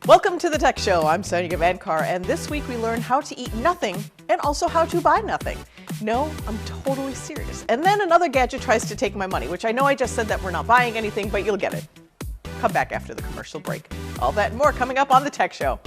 Welcome to the Tech Show. I'm Sonya, and this week we learn how to eat nothing and also how to buy nothing. No, I'm totally serious. And then another gadget tries to take my money, which I know I just said that we're not buying anything, but you'll get it. Come back after the commercial break. All that and more coming up on the Tech Show.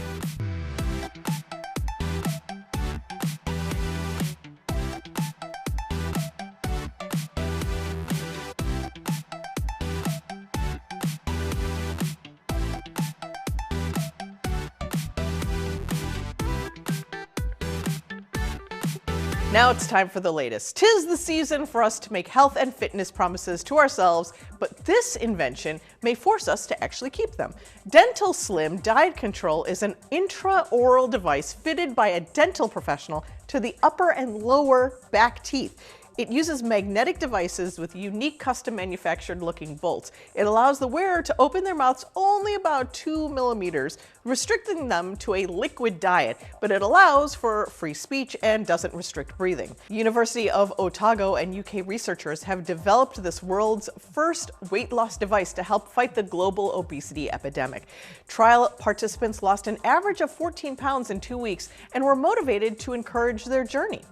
Now it's time for the latest. 'Tis the season for us to make health and fitness promises to ourselves, but this invention may force us to actually keep them. Dental Slim Diet Control is an intraoral device fitted by a dental professional to the upper and lower back teeth. It uses magnetic devices with unique custom manufactured looking bolts. It allows the wearer to open their mouths only about 2 millimeters, restricting them to a liquid diet, but it allows for free speech and doesn't restrict breathing. University of Otago and UK researchers have developed this world's first weight loss device to help fight the global obesity epidemic. Trial participants lost an average of 14 pounds in 2 weeks and were motivated to encourage their journey.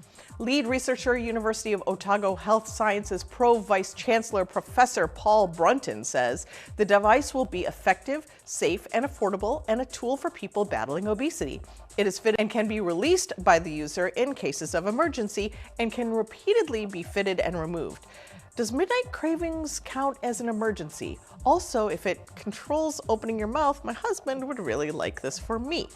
Lead researcher, University of Otago Health Sciences Pro-Vice Chancellor Professor Paul Brunton says the device will be effective, safe, and affordable, and a tool for people battling obesity. It is fitted and can be released by the user in cases of emergency and can repeatedly be fitted and removed. Does midnight cravings count as an emergency? Also, if it controls opening your mouth, my husband would really like this for me.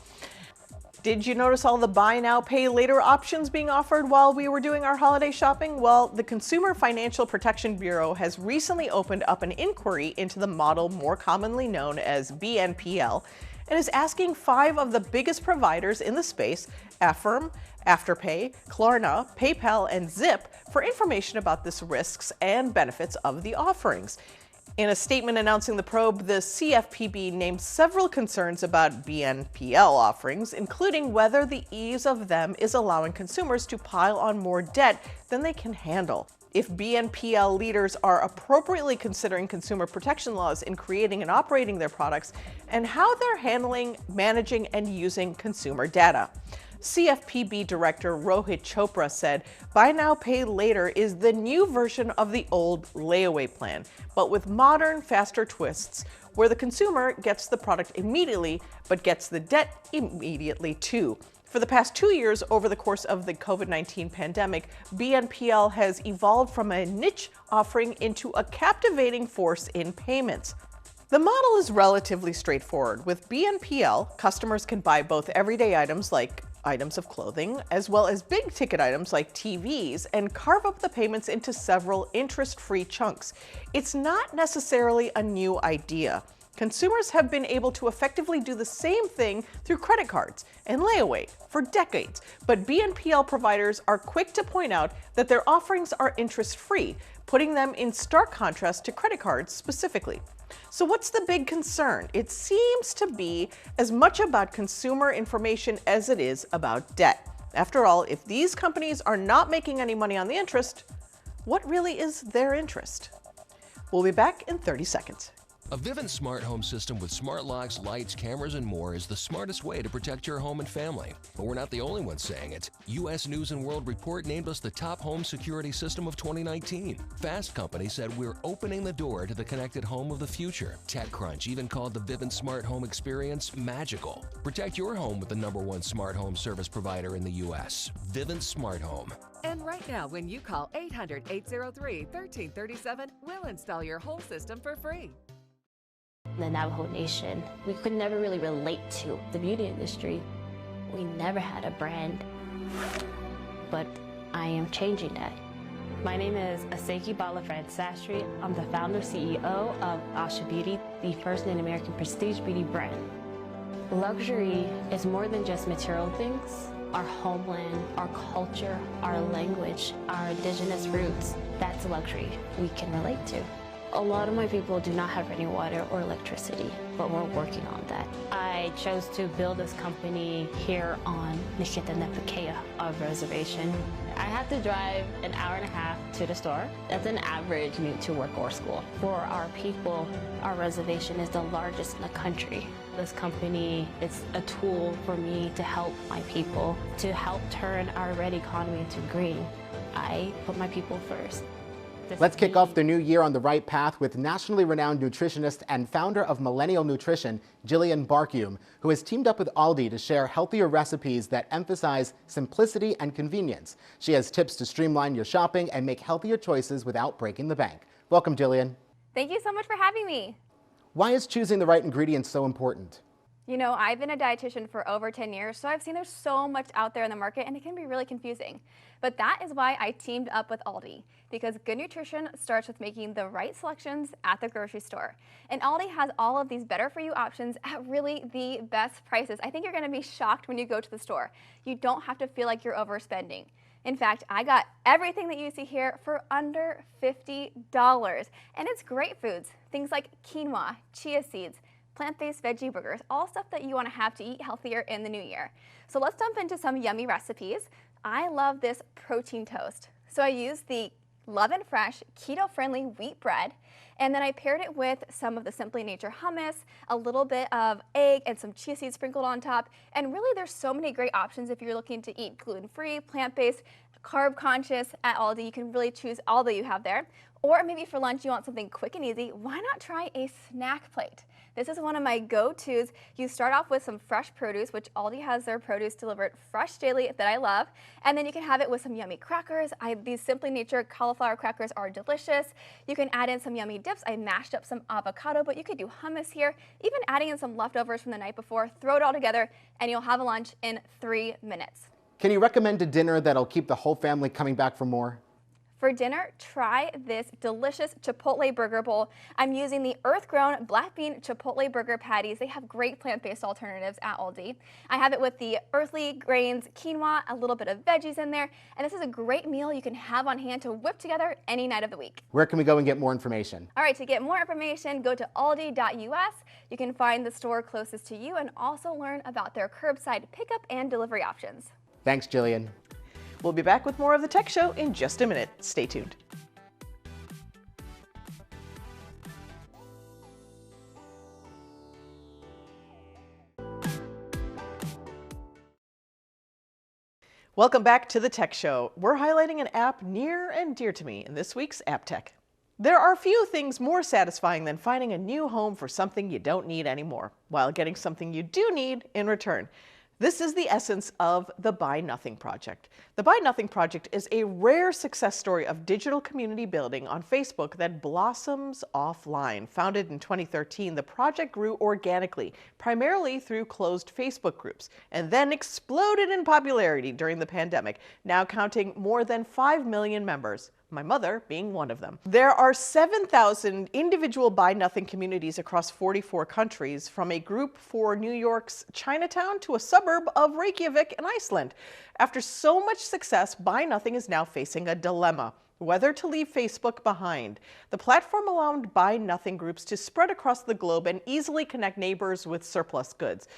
Did you notice all the buy now, pay later options being offered while we were doing our holiday shopping? Well, the Consumer Financial Protection Bureau has recently opened up an inquiry into the model more commonly known as BNPL and is asking 5 of the biggest providers in the space, Affirm, Afterpay, Klarna, PayPal, and Zip, for information about the risks and benefits of the offerings. In a statement announcing the probe, the CFPB named several concerns about BNPL offerings, including whether the ease of them is allowing consumers to pile on more debt than they can handle. If BNPL leaders are appropriately considering consumer protection laws in creating and operating their products, and how they're handling, managing, and using consumer data. CFPB Director Rohit Chopra said, "Buy now, pay later is the new version of the old layaway plan, but with modern, faster twists, where the consumer gets the product immediately, but gets the debt immediately too." For the past 2 years, over the course of the COVID-19 pandemic, BNPL has evolved from a niche offering into a captivating force in payments. The model is relatively straightforward. With BNPL, customers can buy both everyday items like items of clothing, as well as big ticket items like TVs, and carve up the payments into several interest-free chunks. It's not necessarily a new idea. Consumers have been able to effectively do the same thing through credit cards and layaway for decades, but BNPL providers are quick to point out that their offerings are interest-free, putting them in stark contrast to credit cards specifically. So what's the big concern? It seems to be as much about consumer information as it is about debt. After all, if these companies are not making any money on the interest, what really is their interest? We'll be back in 30 seconds. A Vivint smart home system with smart locks, lights, cameras, and more is the smartest way to protect your home and family. But we're not the only ones saying it. U.S. News & World Report named us the top home security system of 2019. Fast Company said we're opening the door to the connected home of the future. TechCrunch even called the Vivint smart home experience magical. Protect your home with the #1 smart home service provider in the U.S., Vivint Smart Home. And right now, when you call 800-803-1337, we'll install your whole system for free. The Navajo Nation, we could never really relate to the beauty industry. We never had a brand, but I am changing that. My name is Aseki Balafran Sastry. I'm the founder CEO of Asha Beauty, the first Native American prestige beauty brand. Luxury is more than just material things. Our homeland, our culture, our language, our indigenous roots, that's luxury we can relate to. A lot of my people do not have running water or electricity, but we're working on that. I I chose to build this company here on Nishitanepakea of reservation. I have to drive an hour and a half to the store. That's an average commute to work or school. For our people, our reservation is the largest in the country. This company is a tool for me to help my people, to help turn our red economy into green. I put my people first. Let's kick off the new year on the right path with nationally renowned nutritionist and founder of Millennial Nutrition, Jillian Barkium, who has teamed up with Aldi to share healthier recipes that emphasize simplicity and convenience. She has tips to streamline your shopping and make healthier choices without breaking the bank. Welcome, Jillian. Thank you so much for having me. Why is choosing the right ingredients so important? You know, I've been a dietitian for over 10 years, so I've seen there's so much out there in the market and it can be really confusing. But that is why I teamed up with Aldi, because good nutrition starts with making the right selections at the grocery store. And Aldi has all of these better for you options at really the best prices. I think you're gonna be shocked when you go to the store. You don't have to feel like you're overspending. In fact, I got everything that you see here for under $50. And it's great foods, things like quinoa, chia seeds, plant-based veggie burgers, all stuff that you want to have to eat healthier in the new year. So let's jump into some yummy recipes. I love this protein toast. So I used the Love and Fresh keto-friendly wheat bread, and then I paired it with some of the Simply Nature hummus, a little bit of egg, and some chia seeds sprinkled on top. And really, there's so many great options if you're looking to eat gluten-free, plant-based, carb-conscious at Aldi. You can really choose all that you have there. Or maybe for lunch you want something quick and easy, why not try a snack plate? This is one of my go-tos. You start off with some fresh produce, which Aldi has their produce delivered fresh daily that I love. And then you can have it with some yummy crackers. These Simply Nature cauliflower crackers are delicious. You can add in some yummy dips. I mashed up some avocado, but you could do hummus here. Even adding in some leftovers from the night before, throw it all together, and you'll have a lunch in 3 minutes. Can you recommend a dinner that'll keep the whole family coming back for more? For dinner, try this delicious Chipotle burger bowl. I'm using the earth-grown black bean Chipotle burger patties. They have great plant-based alternatives at Aldi. I have it with the earthly grains, quinoa, a little bit of veggies in there, and this is a great meal you can have on hand to whip together any night of the week. Where can we go and get more information? All right, to get more information, go to aldi.us. You can find the store closest to you and also learn about their curbside pickup and delivery options. Thanks, Jillian. We'll be back with more of the Tech Show in just a minute. Stay tuned. Welcome back to the Tech Show. We're highlighting an app near and dear to me in this week's App Tech. There are few things more satisfying than finding a new home for something you don't need anymore, while getting something you do need in return. This is the essence of the Buy Nothing Project. The Buy Nothing Project is a rare success story of digital community building on Facebook that blossoms offline. Founded in 2013, the project grew organically, primarily through closed Facebook groups, and then exploded in popularity during the pandemic, now counting more than 5 million members. My mother being one of them. There are 7,000 individual Buy Nothing communities across 44 countries, from a group for New York's Chinatown to a suburb of Reykjavik in Iceland. After so much success, Buy Nothing is now facing a dilemma: whether to leave Facebook behind. The platform allowed Buy Nothing groups to spread across the globe and easily connect neighbors with surplus goods.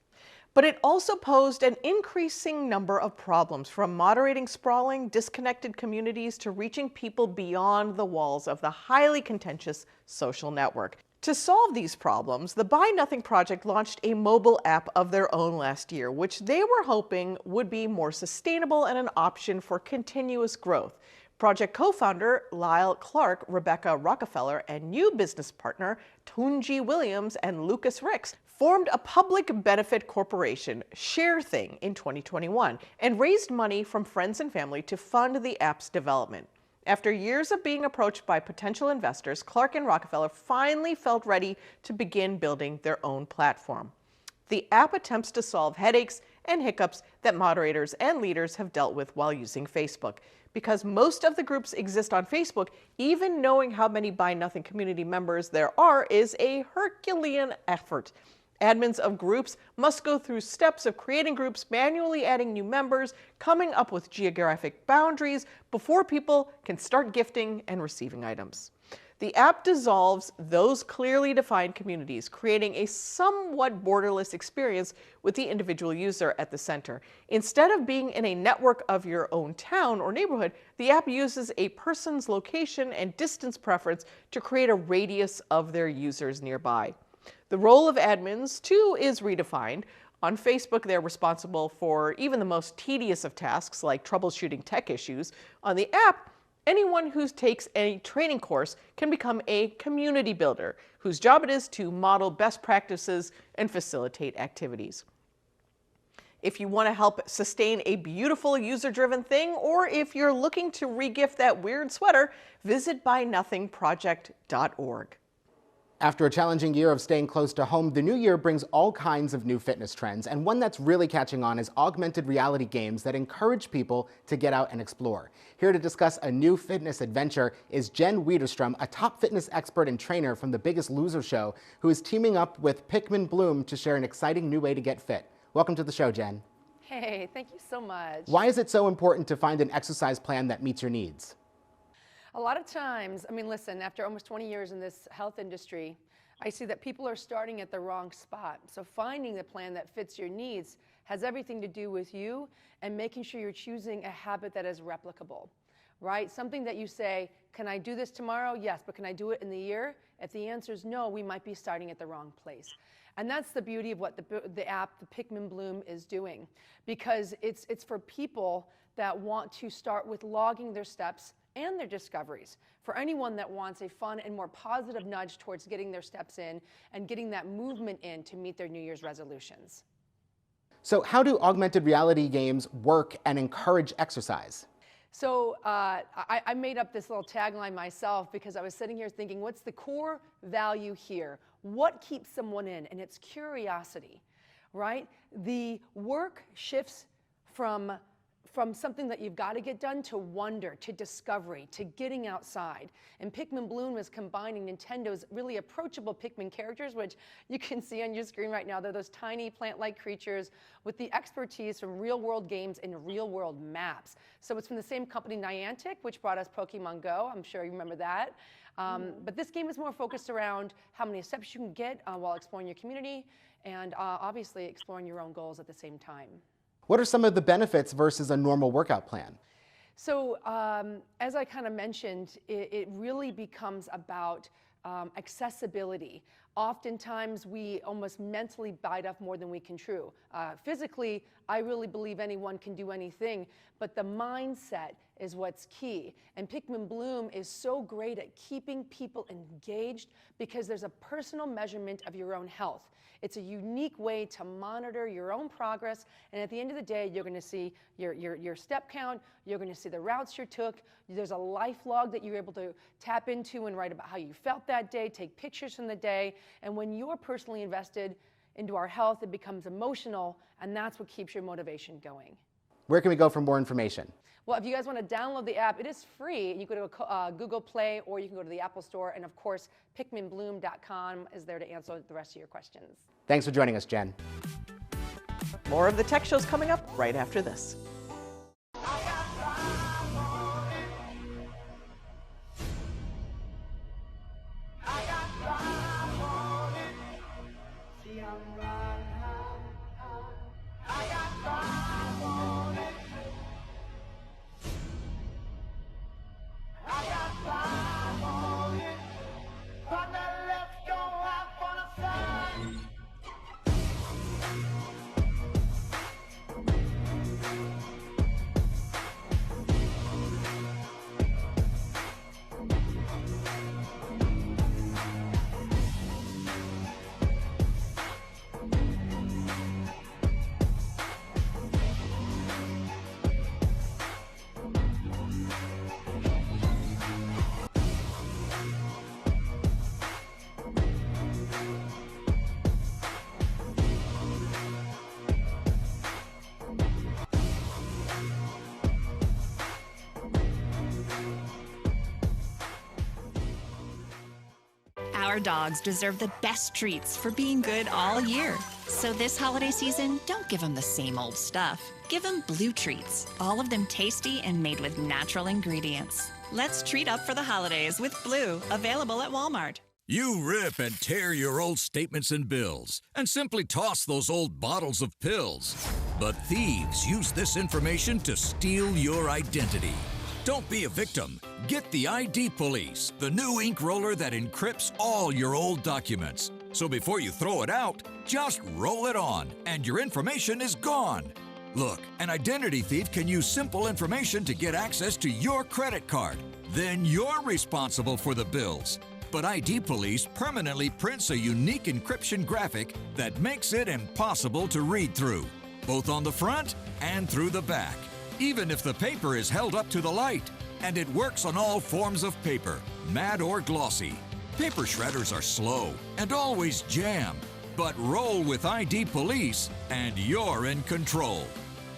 But it also posed an increasing number of problems, from moderating sprawling, disconnected communities to reaching people beyond the walls of the highly contentious social network. To solve these problems, the Buy Nothing Project launched a mobile app of their own last year, which they were hoping would be more sustainable and an option for continuous growth. Project co-founder Lyle Clark, Rebecca Rockefeller, and new business partner Tunji Williams and Lucas Ricks formed a public benefit corporation, ShareThing, in 2021 and raised money from friends and family to fund the app's development. After years of being approached by potential investors, Clark and Rockefeller finally felt ready to begin building their own platform. The app attempts to solve headaches and hiccups that moderators and leaders have dealt with while using Facebook. Because most of the groups exist on Facebook, even knowing how many Buy Nothing community members there are is a Herculean effort. Admins of groups must go through steps of creating groups, manually adding new members, coming up with geographic boundaries before people can start gifting and receiving items. The app dissolves those clearly defined communities, creating a somewhat borderless experience with the individual user at the center. Instead of being in a network of your own town or neighborhood, the app uses a person's location and distance preference to create a radius of their users nearby. The role of admins, too, is redefined. On Facebook, they're responsible for even the most tedious of tasks like troubleshooting tech issues. On the app, anyone who takes a training course can become a community builder, whose job it is to model best practices and facilitate activities. If you want to help sustain a beautiful user-driven thing, or if you're looking to regift that weird sweater, visit buynothingproject.org. After a challenging year of staying close to home, the new year brings all kinds of new fitness trends, and one that's really catching on is augmented reality games that encourage people to get out and explore. Here to discuss a new fitness adventure is Jen Widerstrom, a top fitness expert and trainer from The Biggest Loser show, who is teaming up with Pikmin Bloom to share an exciting new way to get fit. Welcome to the show, Jen. Hey, thank you so much. Why is it so important to find an exercise plan that meets your needs? A lot of times, I mean, listen, after almost 20 years in this health industry, I see that people are starting at the wrong spot. So finding the plan that fits your needs has everything to do with you and making sure you're choosing a habit that is replicable, right? Something that you say, can I do this tomorrow? Yes, but can I do it in the year? If the answer is no, we might be starting at the wrong place. And that's the beauty of what the app, the Pikmin Bloom, is doing, because it's for people that want to start with logging their steps and their discoveries. For anyone that wants a fun and more positive nudge towards getting their steps in and getting that movement in to meet their New Year's resolutions. So how do augmented reality games work and encourage exercise? So I made up this little tagline myself because I was sitting here thinking, what's the core value here? What keeps someone in? And it's curiosity, right? The work shifts from something that you've got to get done to wonder, to discovery, to getting outside. And Pikmin Bloom is combining Nintendo's really approachable Pikmin characters, which you can see on your screen right now. They're those tiny plant-like creatures with the expertise from real-world games and real-world maps. So it's from the same company, Niantic, which brought us Pokemon Go. I'm sure you remember that. But this game is more focused around how many steps you can get while exploring your community and obviously exploring your own goals at the same time. What are some of the benefits versus a normal workout plan? So as I kind of mentioned, it really becomes about accessibility. Oftentimes we almost mentally bite off more than we can chew. Physically, I really believe anyone can do anything, but the mindset is what's key. And Pikmin Bloom is so great at keeping people engaged because there's a personal measurement of your own health. It's a unique way to monitor your own progress, and at the end of the day, you're going to see your step count, you're going to see the routes you took, there's a life log that you're able to tap into and write about how you felt that day, take pictures from the day, and when you're personally invested into our health, it becomes emotional, and that's what keeps your motivation going. Where can we go for more information? Well, if you guys want to download the app, it is free. You go to Google Play or you can go to the Apple Store. And of course, PikminBloom.com is there to answer the rest of your questions. Thanks for joining us, Jen. More of the Tech Show's coming up right after this. Our dogs deserve the best treats for being good all year. So this holiday season, don't give them the same old stuff. Give them Blue treats, all of them tasty and made with natural ingredients. Let's treat up for the holidays with Blue, available at Walmart. You rip and tear your old statements and bills and simply toss those old bottles of pills. But thieves use this information to steal your identity. Don't be a victim. Get the ID Police, the new ink roller that encrypts all your old documents. So before you throw it out, just roll it on and your information is gone. Look, an identity thief can use simple information to get access to your credit card. Then you're responsible for the bills. But ID Police permanently prints a unique encryption graphic that makes it impossible to read through, both on the front and through the back, even if the paper is held up to the light. And it works on all forms of paper, matte or glossy. Paper shredders are slow and always jam, but roll with ID Police and you're in control.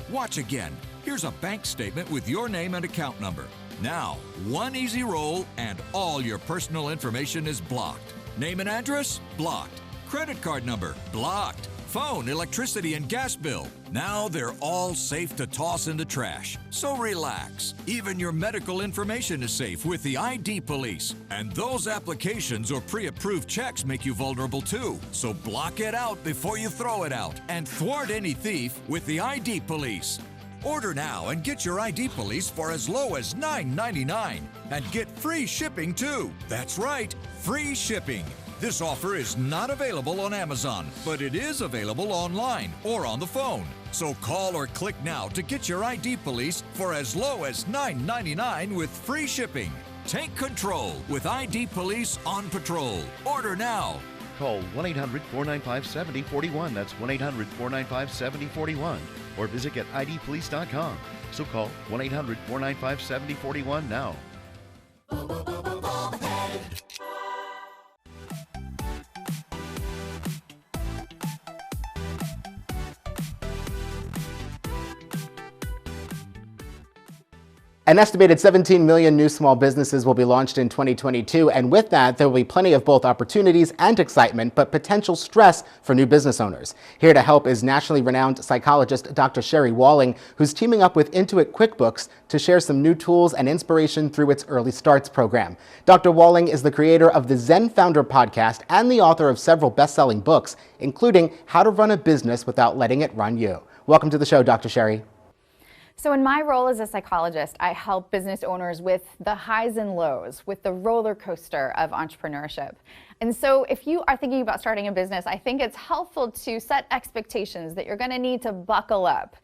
Watch again. Here's a bank statement with your name and account number. Now, one easy roll and all your personal information is blocked. Name and address? Blocked. Credit card number? Blocked. Phone, electricity, and gas bill? Now they're all safe to toss in the trash. So relax. Even your medical information is safe with the ID Police. And those applications or pre-approved checks make you vulnerable too. So block it out before you throw it out and thwart any thief with the ID Police. Order now and get your ID Police for as low as $9.99 and get free shipping too. That's right, free shipping. This offer is not available on Amazon, but it is available online or on the phone. So call or click now to get your ID Police for as low as $9.99 with free shipping. Take control with ID Police on patrol. Order now. Call 1-800-495-7041. That's 1-800-495-7041. Or visit getidpolice.com. So call 1-800-495-7041 now. An estimated 17 million new small businesses will be launched in 2022, and with that, there will be plenty of both opportunities and excitement, but potential stress for new business owners. Here to help is nationally renowned psychologist Dr. Sherry Walling, who's teaming up with Intuit QuickBooks to share some new tools and inspiration through its Early Starts program. Dr. Walling is the creator of the Zen Founder podcast and the author of several best-selling books, including How to Run a Business Without Letting It Run You. Welcome to the show, Dr. Sherry. So in my role as a psychologist, I help business owners with the highs and lows, with the roller coaster of entrepreneurship. And so if you are thinking about starting a business, I think it's helpful to set expectations that you're going to need to buckle up.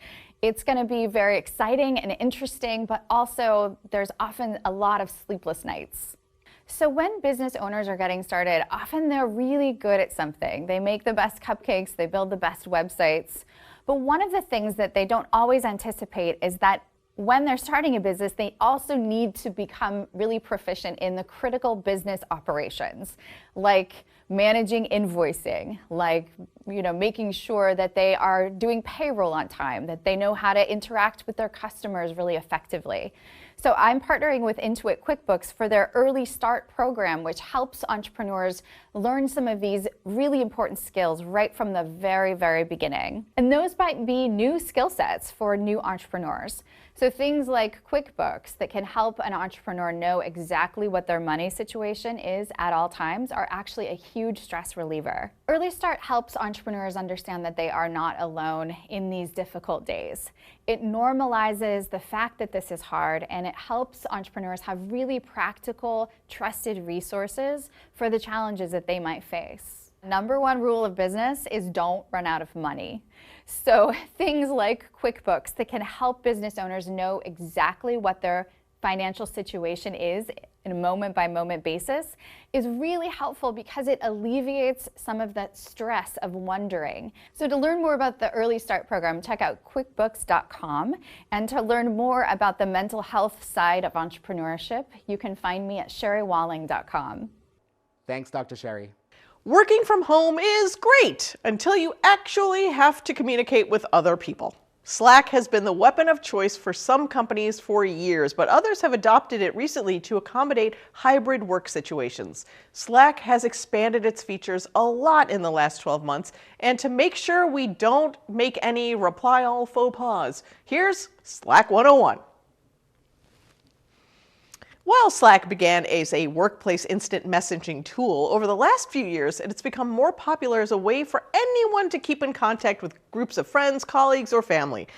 It's going to be very exciting and interesting, but also there's often a lot of sleepless nights. So when business owners are getting started, often they're really good at something. They make the best cupcakes, they build the best websites. But one of the things that they don't always anticipate is that when they're starting a business, they also need to become really proficient in the critical business operations, like managing invoicing, like making sure that they are doing payroll on time, that they know how to interact with their customers really effectively. So I'm partnering with Intuit QuickBooks for their Early Start program, which helps entrepreneurs learn some of these really important skills right from the very, very beginning. And those might be new skill sets for new entrepreneurs. So things like QuickBooks that can help an entrepreneur know exactly what their money situation is at all times are actually a huge stress reliever. Early Start helps entrepreneurs understand that they are not alone in these difficult days. It normalizes the fact that this is hard, and it helps entrepreneurs have really practical, trusted resources for the challenges that they might face. Number one rule of business is don't run out of money. So things like QuickBooks that can help business owners know exactly what their financial situation is in a moment-by-moment basis is really helpful because it alleviates some of that stress of wondering. So to learn more about the Early Start program, check out QuickBooks.com. And to learn more about the mental health side of entrepreneurship, you can find me at SherryWalling.com. Thanks, Dr. Sherry. Working from home is great until you actually have to communicate with other people. Slack has been the weapon of choice for some companies for years, but others have adopted it recently to accommodate hybrid work situations. Slack has expanded its features a lot in the last 12 months, and to make sure we don't make any reply all faux pas, here's Slack 101. While Slack began as a workplace instant messaging tool, over the last few years, it's become more popular as a way for anyone to keep in contact with groups of friends, colleagues, or family.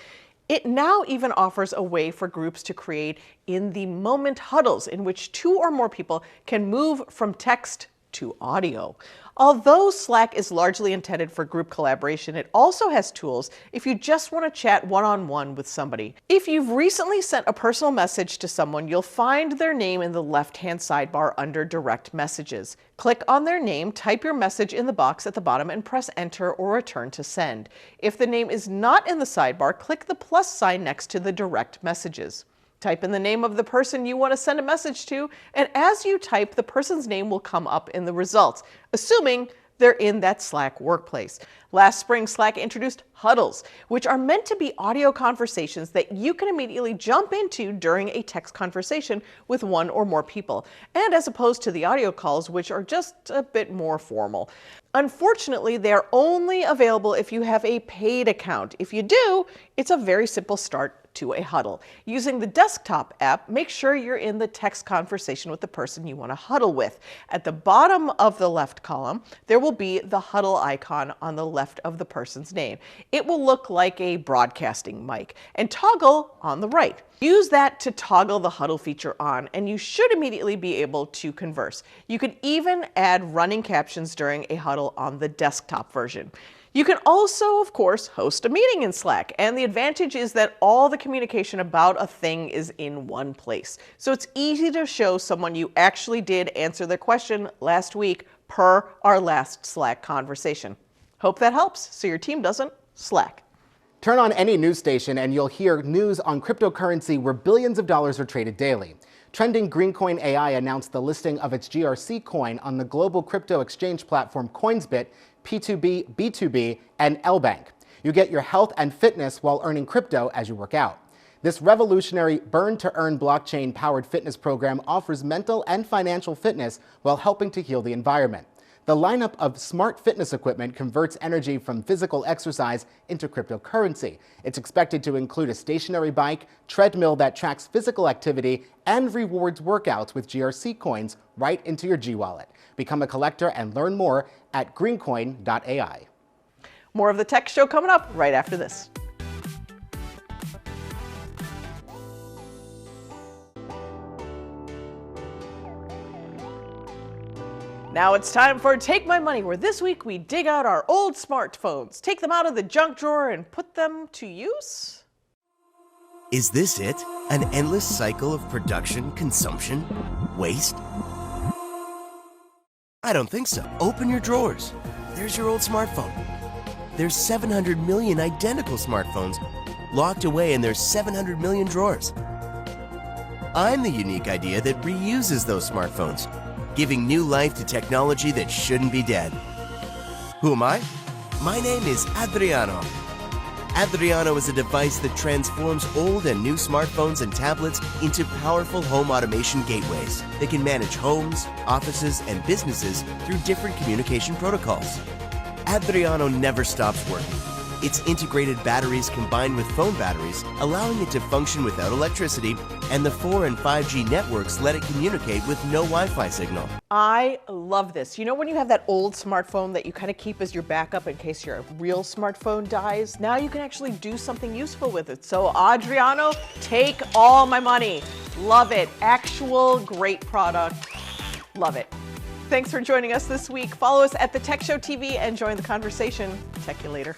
It now even offers a way for groups to create in-the-moment huddles in which 2 or more people can move from text to audio. Although Slack is largely intended for group collaboration, it also has tools if you just want to chat one-on-one with somebody. If you've recently sent a personal message to someone, you'll find their name in the left-hand sidebar under Direct Messages. Click on their name, type your message in the box at the bottom, and press Enter or Return to Send. If the name is not in the sidebar, click the plus sign next to the Direct Messages. Type in the name of the person you want to send a message to, and as you type, the person's name will come up in the results, assuming they're in that Slack workplace. Last spring, Slack introduced huddles, which are meant to be audio conversations that you can immediately jump into during a text conversation with 1 or more people, and as opposed to the audio calls, which are just a bit more formal. Unfortunately, they are only available if you have a paid account. If you do, it's a very simple start to a huddle. Using the desktop app, make sure you're in the text conversation with the person you want to huddle with. At the bottom of the left column, there will be the huddle icon on the left of the person's name. It will look like a broadcasting mic, and toggle on the right. Use that to toggle the huddle feature on, and you should immediately be able to converse. You can even add running captions during a huddle on the desktop version. You can also, of course, host a meeting in Slack, and the advantage is that all the communication about a thing is in one place. So it's easy to show someone you actually did answer their question last week per our last Slack conversation. Hope that helps so your team doesn't Slack. Turn on any news station and you'll hear news on cryptocurrency where billions of dollars are traded daily. Trending Greencoin AI announced the listing of its GRC coin on the global crypto exchange platform Coinsbit, P2B, B2B, and LBank. You get your health and fitness while earning crypto as you work out. This revolutionary burn-to-earn blockchain-powered fitness program offers mental and financial fitness while helping to heal the environment. The lineup of smart fitness equipment converts energy from physical exercise into cryptocurrency. It's expected to include a stationary bike, treadmill that tracks physical activity, and rewards workouts with GRC coins right into your G-Wallet. Become a collector and learn more at greencoin.ai. More of the Tech Show coming up right after this. Now it's time for Take My Money, where this week we dig out our old smartphones, take them out of the junk drawer, and put them to use. Is this it? An endless cycle of production, consumption, waste? I don't think so. Open your drawers. There's your old smartphone. There's 700 million identical smartphones locked away in their 700 million drawers. I'm the unique idea that reuses those smartphones, giving new life to technology that shouldn't be dead. Who am I? My name is Adriano. Adriano is a device that transforms old and new smartphones and tablets into powerful home automation gateways that can manage homes, offices, and businesses through different communication protocols. Adriano never stops working. Its integrated batteries combine with phone batteries, allowing it to function without electricity, and the 4 and 5G networks let it communicate with no Wi-Fi signal. I love this. You know when you have that old smartphone that you kind of keep as your backup in case your real smartphone dies? Now you can actually do something useful with it. So Adriano, take all my money. Love it. Actual great product. Love it. Thanks for joining us this week. Follow us at The Tech Show TV and join the conversation. Check you later.